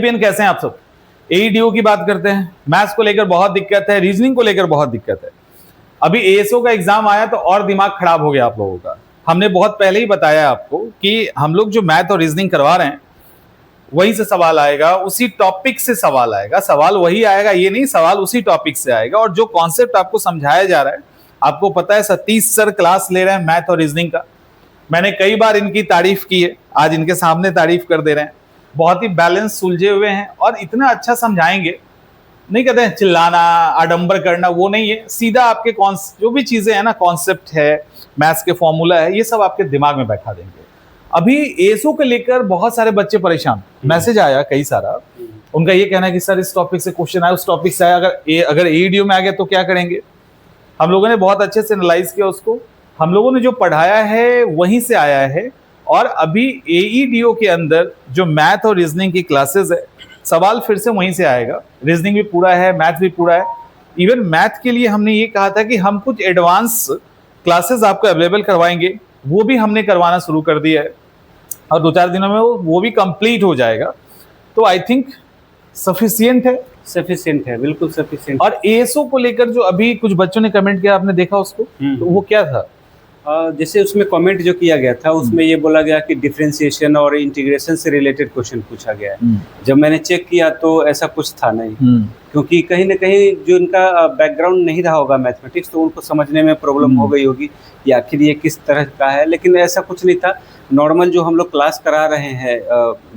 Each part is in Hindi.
कैसे हैं आप सब? एईडीओ की बात करते हैं। मैथ्स को लेकर बहुत दिक्कत है, रीजनिंग को लेकर बहुत दिक्कत है। अभी एएसओ का एग्जाम आया तो और दिमाग खराब हो गया आप लोगों का। हमने बहुत पहले ही बताया आपको कि हम लोग जो मैथ और रीजनिंग करवा रहे हैं वहीं से सवाल आएगा, उसी टॉपिक से सवाल आएगा। सवाल वही आएगा ये नहीं, सवाल उसी टॉपिक से आएगा। और जो कॉन्सेप्ट आपको समझाया जा रहा है, आपको पता है सतीश सर क्लास ले रहे हैं मैथ और रीजनिंग का। मैंने कई बार इनकी तारीफ की है, आज इनके सामने तारीफ कर दे रहे हैं। बहुत ही बैलेंस सुलझे हुए हैं और इतना अच्छा समझाएंगे। नहीं कहते हैं चिल्लाना, आडंबर करना, वो नहीं है। सीधा आपके जो भी चीजें हैं ना, कॉन्सेप्ट है, मैथ्स के फॉर्मूला है, ये सब आपके दिमाग में बैठा देंगे। अभी एएसओ को लेकर बहुत सारे बच्चे परेशान, मैसेज आया कई सारा। उनका ये कहना है कि सर इस टॉपिक से क्वेश्चन आया, उस टॉपिक से आया, अगर एईडीओ में आ गया तो क्या करेंगे। हम लोगों ने बहुत अच्छे से एनालाइज किया उसको। हम लोगों ने जो पढ़ाया है वहीं से आया है। और अभी एईडीओ के अंदर जो मैथ और रीजनिंग की क्लासेस है, सवाल फिर से वहीं से आएगा। रीजनिंग भी पूरा है, मैथ भी पूरा है। इवन मैथ के लिए हमने ये कहा था कि हम कुछ एडवांस क्लासेस आपको अवेलेबल करवाएंगे, वो भी हमने करवाना शुरू कर दिया है और 2-4 दिनों में वो भी कंप्लीट हो जाएगा। तो आई थिंक सफिशिएंट है, बिल्कुल सफिशिएंट। और एएसओ को लेकर जो अभी कुछ बच्चों ने कमेंट किया, आपने देखा उसको? तो वो क्या था? जैसे उसमें कमेंट जो किया गया था उसमें ये बोला गया कि डिफरेंशिएशन और इंटीग्रेशन से रिलेटेड क्वेश्चन पूछा गया है। जब मैंने चेक किया तो ऐसा कुछ था नहीं, क्योंकि कहीं ना कहीं जो इनका बैकग्राउंड नहीं रहा होगा मैथमेटिक्स, तो उनको समझने में प्रॉब्लम हो गई होगी कि आखिर ये किस तरह का है। लेकिन ऐसा कुछ नहीं था। नॉर्मल जो हम लोग क्लास करा रहे हैं,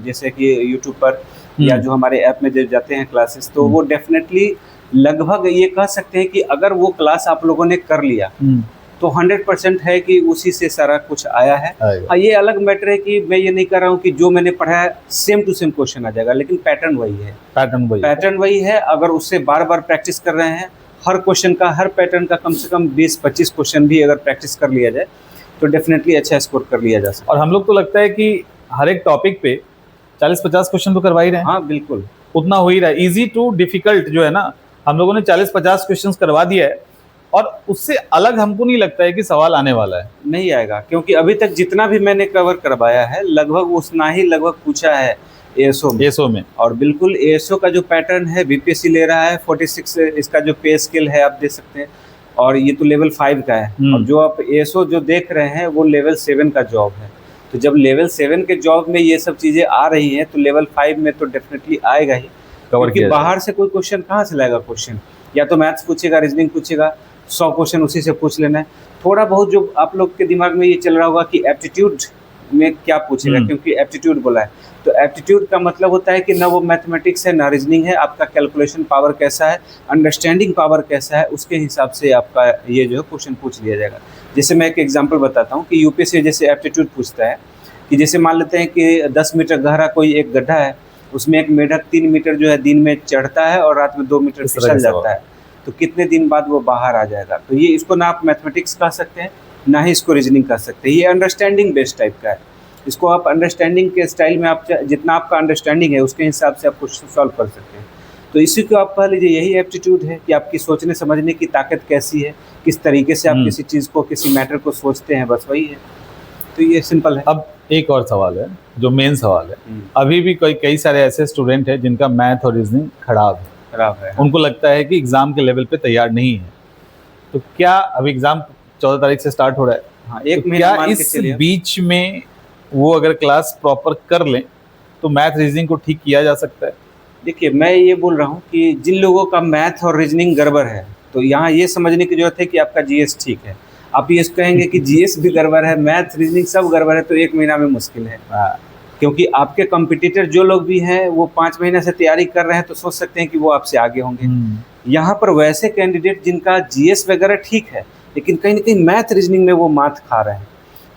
जैसे कि यूट्यूब पर या जो हमारे ऐप में जब जाते हैं क्लासेस, तो वो डेफिनेटली लगभग ये कह सकते हैं कि अगर वो क्लास आप लोगों ने कर लिया तो 100% है कि उसी से सारा कुछ आया है। हाँ, ये अलग मैटर है कि मैं ये नहीं कर रहा हूँ कि जो मैंने पढ़ा है सेम टू सेम क्वेश्चन आ जाएगा, लेकिन पैटर्न वही है। अगर उससे बार बार प्रैक्टिस कर रहे हैं, हर क्वेश्चन का, हर पैटर्न का कम से कम 20-25 क्वेश्चन भी अगर प्रैक्टिस कर लिया जाए तो डेफिनेटली अच्छा स्कोर कर लिया जा सकता है। और हम लोग को लगता है कि हर एक टॉपिक पे 40-50 क्वेश्चन तो करवा ही रहे हैं। हाँ बिल्कुल, उतना हो ही रहा है। इजी टू डिफिकल्ट जो है ना, हम लोगों ने 40-50 क्वेश्चन करवा दिया है और उससे अलग हमको नहीं लगता है कि सवाल आने वाला है। नहीं आएगा, क्योंकि अभी तक जितना भी मैंने कवर करवाया है लगभग उतना ही लगभग पूछा है एएसओ में। और बिल्कुल एएसओ का जो पैटर्न है बीपीएससी ले रहा है 46, इसका जो पे स्केल है आप देख सकते हैं, और ये तो लेवल 5 का है। और जो आप एएसओ जो देख रहे हैं वो लेवल 7 का जॉब है। तो जब लेवल 7 के जॉब में ये सब चीजें आ रही हैं तो लेवल 5 में तो डेफिनेटली आएगा ही, क्योंकि बाहर से कोई क्वेश्चन कहाँ से लाएगा। क्वेश्चन या तो मैथ्स पूछेगा, रीजनिंग पूछेगा, 100 क्वेश्चन उसी से पूछ लेना है। थोड़ा बहुत जो आप लोग के दिमाग में ये चल रहा होगा कि एप्टीट्यूड में क्या पूछेगा, क्योंकि एप्टीट्यूड बोला है। तो एप्टीट्यूड का मतलब होता है कि ना वो मैथमेटिक्स है ना रीजनिंग है, आपका कैलकुलेशन पावर कैसा है, अंडरस्टैंडिंग पावर कैसा है, उसके हिसाब से आपका ये जो है क्वेश्चन पूछ लिया जाएगा। जैसे मैं एक एग्जांपल बताता हूँ कि यूपीएससी जैसे एप्टीट्यूड पूछता है कि जैसे मान लेते हैं कि 10 मीटर गहरा कोई एक गड्ढा है, उसमें एक मेढक 3 मीटर जो है दिन में चढ़ता है और रात में 2 मीटर फिसल जाता है, तो कितने दिन बाद वो बाहर आ जाएगा। तो ये इसको ना आप मैथमेटिक्स कह सकते हैं ना ही इसको रीजनिंग कह सकते हैं। ये अंडरस्टैंडिंग बेस्ड टाइप का है। इसको आप अंडरस्टैंडिंग के स्टाइल में आप जितना आपका अंडरस्टैंडिंग है उसके हिसाब से आप क्वेश्चन सॉल्व कर सकते हैं। तो इसी को आप कह लीजिए यही एप्टीट्यूड है कि आपकी सोचने समझने की ताकत कैसी है, किस तरीके से आप किसी चीज़ को, किसी मैटर को सोचते हैं, बस वही है। तो ये सिंपल है। अब एक और सवाल है जो मेन सवाल है। अभी भी कई सारे ऐसे स्टूडेंट हैं जिनका मैथ और रीजनिंग खराब है। उनको लगता है कि एग्जाम के लेवल पे तैयार नहीं है। तो क्या अभी एग्जाम 14 तारीख से स्टार्ट हो रहा है? हाँ, एक तो क्या इस बीच में वो अगर क्लास प्रॉपर कर लें तो मैथ रीजनिंग को ठीक किया जा सकता है? देखिए, मैं ये बोल रहा हूँ कि जिन लोगों का मैथ और रीजनिंग गड़बड़ है तो यहाँ ये समझने की जरूरत है कि आपका जीएस ठीक है। आप ये कहेंगे कि जीएस भी गड़बड़ है, मैथ रीजनिंग सब गड़बड़ है, तो 1 महीना में मुश्किल है। क्योंकि आपके कंपटीटर जो लोग भी हैं वो 5 महीने से तैयारी कर रहे हैं, तो सोच सकते हैं कि वो आपसे आगे होंगे। यहाँ पर वैसे कैंडिडेट जिनका जीएस वगैरह ठीक है लेकिन कहीं ना कहीं मैथ रीजनिंग में वो मात खा रहे हैं,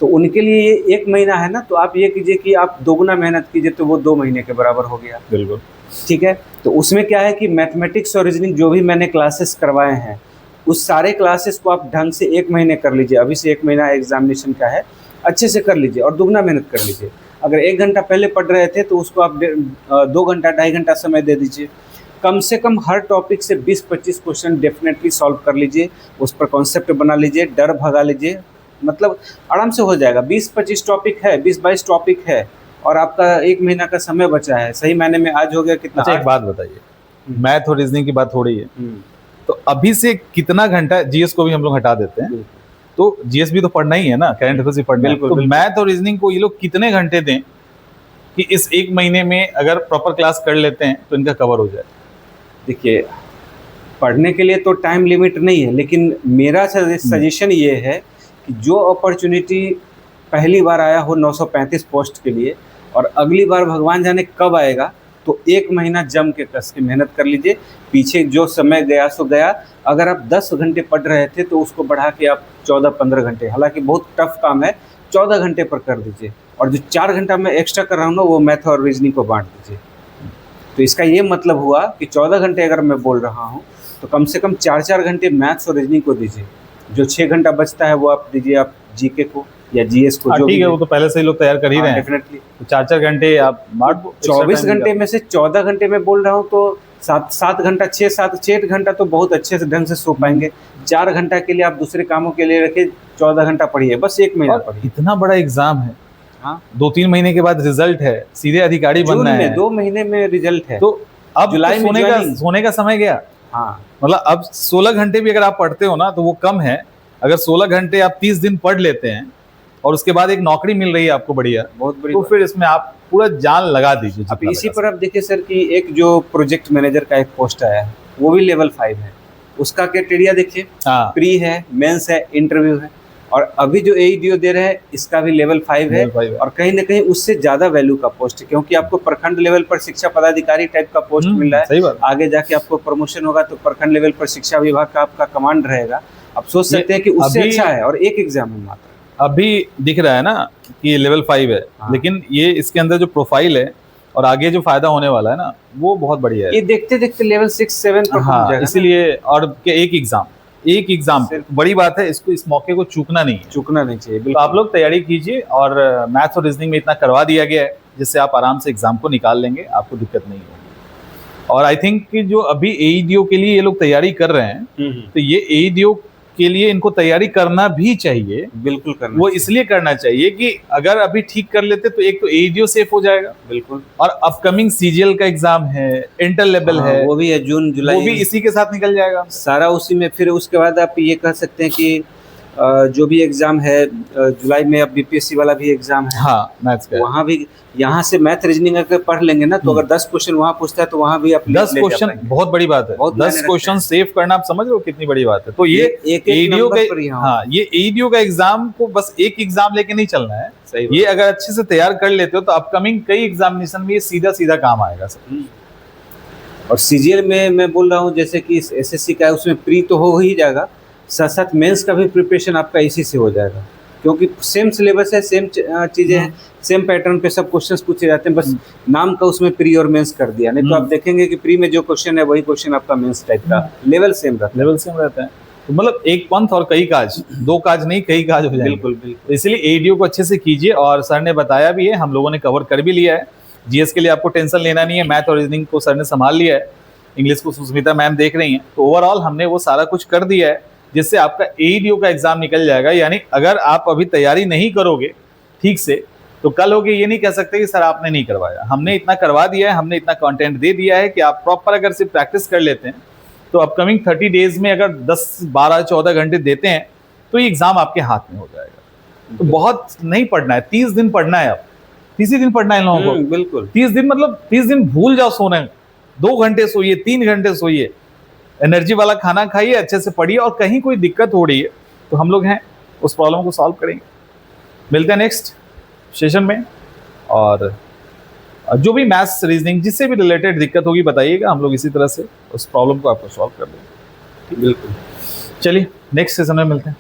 तो उनके लिए ये 1 महीना है ना, तो आप ये कीजिए कि आप दोगुना मेहनत कीजिए तो वो 2 महीने के बराबर हो गया। बिल्कुल ठीक है। तो उसमें क्या है कि मैथमेटिक्स और रीजनिंग जो भी मैंने क्लासेस करवाए हैं उस सारे क्लासेस को आप ढंग से 1 महीने कर लीजिए। अभी से 1 महीना एग्जामिनेशन का है, अच्छे से कर लीजिए और दुगना मेहनत कर लीजिए। अगर 1 घंटा पहले पढ़ रहे थे तो उसको आप 2 घंटा 2.5 घंटा समय दे दीजिए। कम से कम हर टॉपिक से 20-25 क्वेश्चन डेफिनेटली सॉल्व कर लीजिए, उस पर कॉन्सेप्ट बना लीजिए, डर भगा लीजिए, मतलब आराम से हो जाएगा। 20-25 टॉपिक है, 20-22 टॉपिक है और आपका 1 महीना का समय बचा है, सही मायने में आज हो गया कितना। अच्छा एक बात बताइए, मैथ और रीजनिंग की बात हो रही है, तो अभी से कितना घंटा, जीएस को भी हम लोग हटा देते हैं, तो जीएस भी तो पढ़ना ही है ना, करंट अफेयर्स भी पढ़ना है, तो मैथ और रीजनिंग को ये लोग कितने घंटे दें कि इस 1 महीने में अगर प्रॉपर क्लास कर लेते हैं तो इनका कवर हो जाए। देखिए, पढ़ने के लिए तो टाइम लिमिट नहीं है, लेकिन मेरा सजेशन ये है कि जो अपॉर्चुनिटी पहली बार आया हो 935 पोस्ट के लिए, और अगली बार भगवान जाने कब आएगा, तो 1 महीना जम के कस के मेहनत कर लीजिए। पीछे जो समय गया सो गया। अगर आप 10 घंटे पढ़ रहे थे तो उसको बढ़ा के आप 14-15 घंटे, हालांकि बहुत टफ काम है, 14 घंटे पर कर दीजिए। और जो 4 घंटा मैं एक्स्ट्रा कर रहा हूँ ना, वो मैथ और रीजनिंग को बांट दीजिए। तो इसका ये मतलब हुआ कि 14 घंटे अगर मैं बोल रहा हूँ तो कम से कम 4-4 घंटे मैथ्स और रीजनिंग को दीजिए। जो 6 घंटा बचता है वो आप दीजिए आप जीके को या जीएस को। ठीक है, वो तो पहले से ही लोग तैयार कर ही रहे हैं डेफिनेटली। तो 4-4 घंटे आप बांट दो। 24 घंटे में से 14 घंटे में बोल रहा हूँ तो 7 घंटा, 6 घंटा तो बहुत अच्छे से ढंग से सो पाएंगे। 4 घंटा के लिए आप दूसरे कामों के लिए रखे, 14 घंटा पढ़िए, बस 1 महीना पढ़िए। इतना बड़ा एग्जाम है, हाँ, 2-3 महीने के बाद रिजल्ट है, सीधे अधिकारी बनना है, 2 महीने में रिजल्ट है। तो अब जुलाई में सोने का समय गया। हाँ, मतलब अब 16 घंटे भी अगर आप पढ़ते हो ना तो वो कम है। अगर 16 घंटे आप 30 दिन पढ़ लेते हैं और उसके बाद एक नौकरी मिल रही है आपको बढ़िया, बहुत बड़ी, तो फिर इसमें आप पूरा जान लगा दीजिए। अब इसी पर आप देखिए सर कि एक जो प्रोजेक्ट मैनेजर का एक पोस्ट आया है वो भी लेवल 5 है। उसका क्राइटेरिया देखिए, प्री है, मेंस है, इंटरव्यू है। और अभी जो एईडीओ दे रहे हैं इसका भी लेवल 5 है, और कहीं ना कहीं उससे ज्यादा वैल्यू का पोस्ट है, क्योंकि आपको प्रखंड लेवल पर शिक्षा पदाधिकारी टाइप का पोस्ट मिल रहा है। आगे जाके आपको प्रमोशन होगा तो प्रखंड लेवल पर शिक्षा विभाग का आपका कमांड रहेगा। आप सोच सकते हैं कि उससे अच्छा है, और एक एग्जाम है मात्र। अभी दिख रहा है ना कि ये लेवल 5 है, लेकिन ये इसके अंदर जो प्रोफाइल है और आगे जो फायदा होने वाला है ना, वो बहुत बढ़िया है। ये देखते देखते लेवल 6-7 पर पहुंच जाएगा। इसीलिए, और एक एग्जाम बड़ी बात है, इसको, इस मौके को चूकना नहीं चाहिए। तो आप लोग तैयारी कीजिए, और मैथ्स और रीजनिंग में इतना करवा दिया गया है जिससे आप आराम से एग्जाम को निकाल लेंगे, आपको दिक्कत नहीं होगी। और आई थिंक कि जो अभी एईडीओ के लिए ये लोग तैयारी कर रहे हैं, तो ये एईडीओ के लिए इनको तैयारी करना भी चाहिए। बिल्कुल करना वो इसलिए करना चाहिए कि अगर अभी ठीक कर लेते तो एक तो एईडीओ सेफ हो जाएगा, बिल्कुल, और अपकमिंग सीजीएल का एग्जाम है, इंटर लेवल है, वो भी है जून जुलाई, वो भी इसी के साथ निकल जाएगा सारा उसी में। फिर उसके बाद आप ये कह सकते हैं कि जो भी एग्जाम है जुलाई में, अब बीपीएससी वाला भी एग्जाम है, हाँ, मैथ्स का, वहाँ भी, यहाँ से मैथ रीजनिंग अगर पढ़ लेंगे ना तो अगर 10 क्वेश्चन वहाँ पूछता है तो वहाँ भी आप 10 क्वेश्चन, बहुत बड़ी बात है। 10 क्वेश्चन सेव करना, आप समझ रहे हो कितनी बड़ी बात है। तो ये एईडीओ का, हाँ, ये एईडीओ का एग्जाम को बस एक एग्जाम लेके नहीं चलना है। ये अगर अच्छे से तैयार कर लेते हो तो अपकमिंग कई एग्जामिनेशन में ये सीधा काम आएगा सर। और सीजीएल में मैं बोल रहा हूँ, जैसे कि एसएससी का है, उसमें प्री तो हो ही जाएगा, साथ साथ मेंस का भी प्रिपरेशन आपका इसी से हो जाएगा, क्योंकि सेम सिलेबस है, सेम चीजें हैं, सेम पैटर्न पे सब क्वेश्चंस पूछे जाते हैं, बस नाम का उसमें प्री और मेंस कर दिया। नहीं तो आप देखेंगे कि प्री में जो क्वेश्चन है वही क्वेश्चन आपका मेंस टाइप का, लेवल सेम रहता है। तो मतलब एक पंथ और कई काज, 2 काज नहीं, कई काज हो जाएंगे। बिल्कुल। इसलिए एईडीओ को अच्छे से कीजिए, और सर ने बताया भी है, हम लोगों ने कवर कर भी लिया है। जीएस के लिए आपको टेंशन लेना नहीं है, मैथ और रीजनिंग को सर ने संभाल लिया है, इंग्लिश को सुस्मिता मैम देख रही हैं। तो ओवरऑल हमने वो सारा कुछ कर दिया है जिससे आपका एईडीओ का एग्जाम निकल जाएगा। यानी अगर आप अभी तैयारी नहीं करोगे ठीक से तो कल होके ये नहीं कह सकते कि सर आपने नहीं करवाया। हमने इतना करवा दिया है, हमने इतना कंटेंट दे दिया है कि आप प्रॉपर अगर सिर्फ प्रैक्टिस कर लेते हैं तो अपकमिंग 30 डेज में अगर 10, 12, 14 घंटे देते हैं तो ये एग्जाम आपके हाथ में हो जाएगा। तो बहुत नहीं पढ़ना है, 30 दिन पढ़ना है, आप 30 दिन पढ़ना है लोगों को। बिल्कुल 30 दिन, मतलब 30 दिन भूल जाओ सोने, 2 घंटे सोइए, 3 घंटे सोइए, एनर्जी वाला खाना खाइए, अच्छे से पढ़िए, और कहीं कोई दिक्कत हो रही है तो हम लोग हैं, उस प्रॉब्लम को सॉल्व करेंगे। मिलते हैं नेक्स्ट सेशन में, और जो भी मैथ्स रीजनिंग जिससे भी रिलेटेड दिक्कत होगी बताइएगा, हम लोग इसी तरह से उस प्रॉब्लम को आपको सॉल्व कर देंगे। बिल्कुल, चलिए नेक्स्ट सेशन में मिलते हैं।